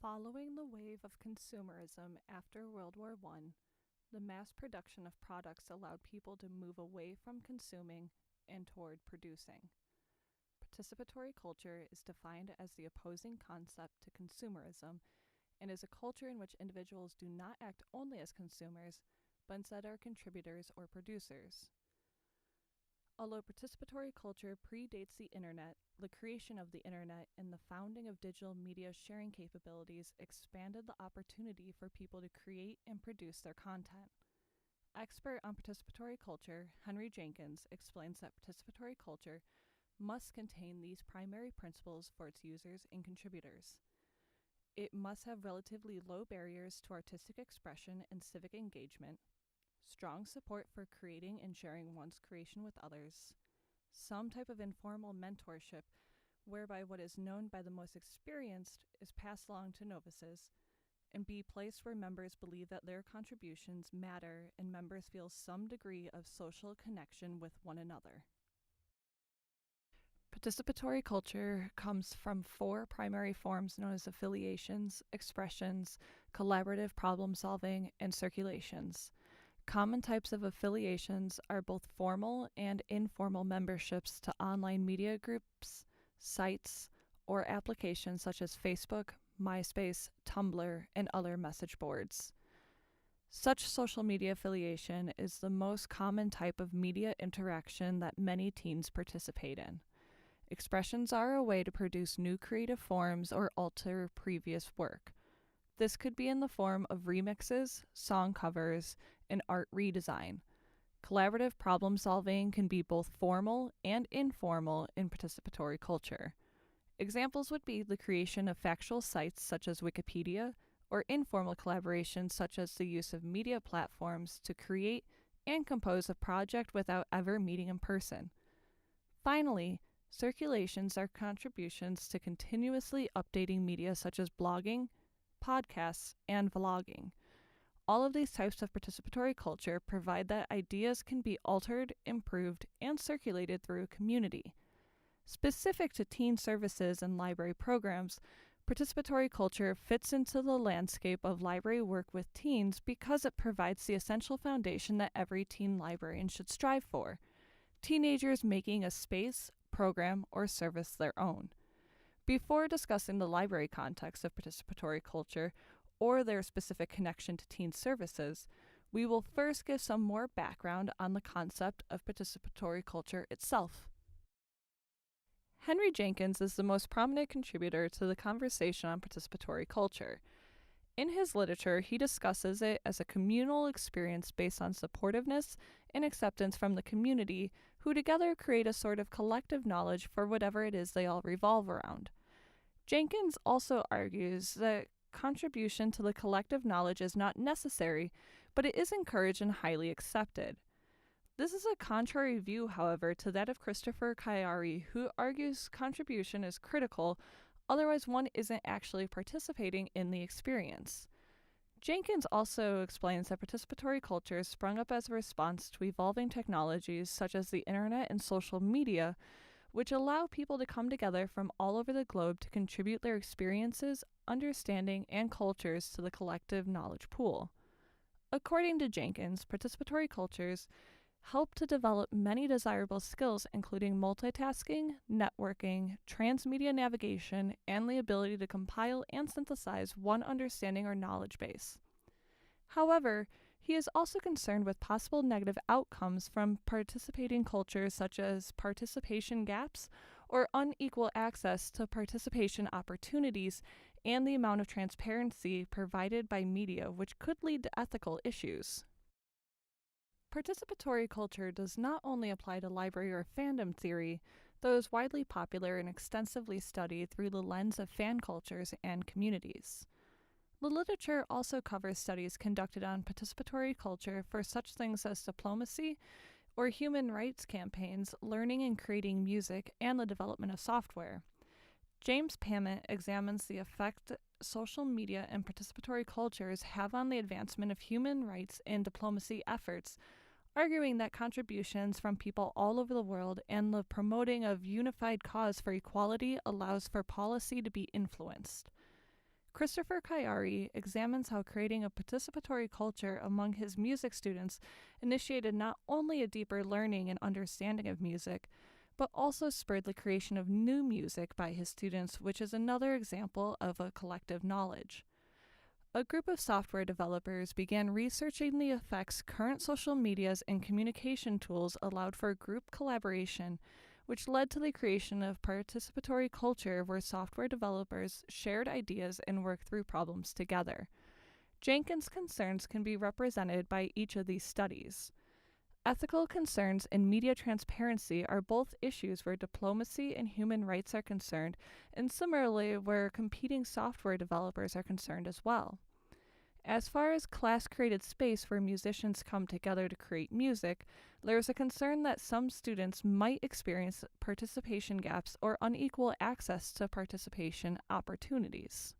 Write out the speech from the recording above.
Following the wave of consumerism after World War I, the mass production of products allowed people to move away from consuming and toward producing. Participatory culture is defined as the opposing concept to consumerism and is a culture in which individuals do not act only as consumers, but instead are contributors or producers. Although participatory culture predates the internet, the creation of the internet and the founding of digital media sharing capabilities expanded the opportunity for people to create and produce their content. Expert on participatory culture, Henry Jenkins, explains that participatory culture must contain these primary principles for its users and contributors. It must have relatively low barriers to artistic expression and civic engagement, strong support for creating and sharing one's creation with others, some type of informal mentorship whereby what is known by the most experienced is passed along to novices, and be placed where members believe that their contributions matter and members feel some degree of social connection with one another. Participatory culture comes from four primary forms known as affiliations, expressions, collaborative problem solving, and circulations. Common types of affiliations are both formal and informal memberships to online media groups, sites, or applications such as Facebook, MySpace, Tumblr, and other message boards. Such social media affiliation is the most common type of media interaction that many teens participate in. Expressions are a way to produce new creative forms or alter previous work. This could be in the form of remixes, song covers, and art redesign. Collaborative problem solving can be both formal and informal in participatory culture. Examples would be the creation of factual sites such as Wikipedia, or informal collaborations such as the use of media platforms to create and compose a project without ever meeting in person. Finally, circulations are contributions to continuously updating media such as blogging, podcasts, and vlogging. All of these types of participatory culture provide that ideas can be altered, improved, and circulated through a community. Specific to teen services and library programs, participatory culture fits into the landscape of library work with teens because it provides the essential foundation that every teen librarian should strive for: teenagers making a space, program, or service their own. Before discussing the library context of participatory culture or their specific connection to teen services, we will first give some more background on the concept of participatory culture itself. Henry Jenkins is the most prominent contributor to the conversation on participatory culture. In his literature, he discusses it as a communal experience based on supportiveness and acceptance from the community, who together create a sort of collective knowledge for whatever it is they all revolve around. Jenkins also argues that contribution to the collective knowledge is not necessary, but it is encouraged and highly accepted. This is a contrary view, however, to that of Christopher Kayari, who argues contribution is critical, otherwise one isn't actually participating in the experience. Jenkins also explains that participatory culture sprung up as a response to evolving technologies such as the internet and social media, which allow people to come together from all over the globe to contribute their experiences, understanding, and cultures to the collective knowledge pool. According to Jenkins, participatory cultures help to develop many desirable skills, including multitasking, networking, transmedia navigation, and the ability to compile and synthesize one understanding or knowledge base. However, he is also concerned with possible negative outcomes from participating cultures such as participation gaps or unequal access to participation opportunities and the amount of transparency provided by media, which could lead to ethical issues. Participatory culture does not only apply to library or fandom theory, though is widely popular and extensively studied through the lens of fan cultures and communities. The literature also covers studies conducted on participatory culture for such things as diplomacy or human rights campaigns, learning and creating music, and the development of software. James Pammett examines the effect social media and participatory cultures have on the advancement of human rights and diplomacy efforts, arguing that contributions from people all over the world and the promoting of unified cause for equality allows for policy to be influenced. Christopher Kayari examines how creating a participatory culture among his music students initiated not only a deeper learning and understanding of music, but also spurred the creation of new music by his students, which is another example of a collective knowledge. A group of software developers began researching the effects current social medias and communication tools allowed for group collaboration, which led to the creation of participatory culture where software developers shared ideas and worked through problems together. Jenkins' concerns can be represented by each of these studies. Ethical concerns and media transparency are both issues where diplomacy and human rights are concerned, and similarly where competing software developers are concerned as well. As far as class-created space where musicians come together to create music, there is a concern that some students might experience participation gaps or unequal access to participation opportunities.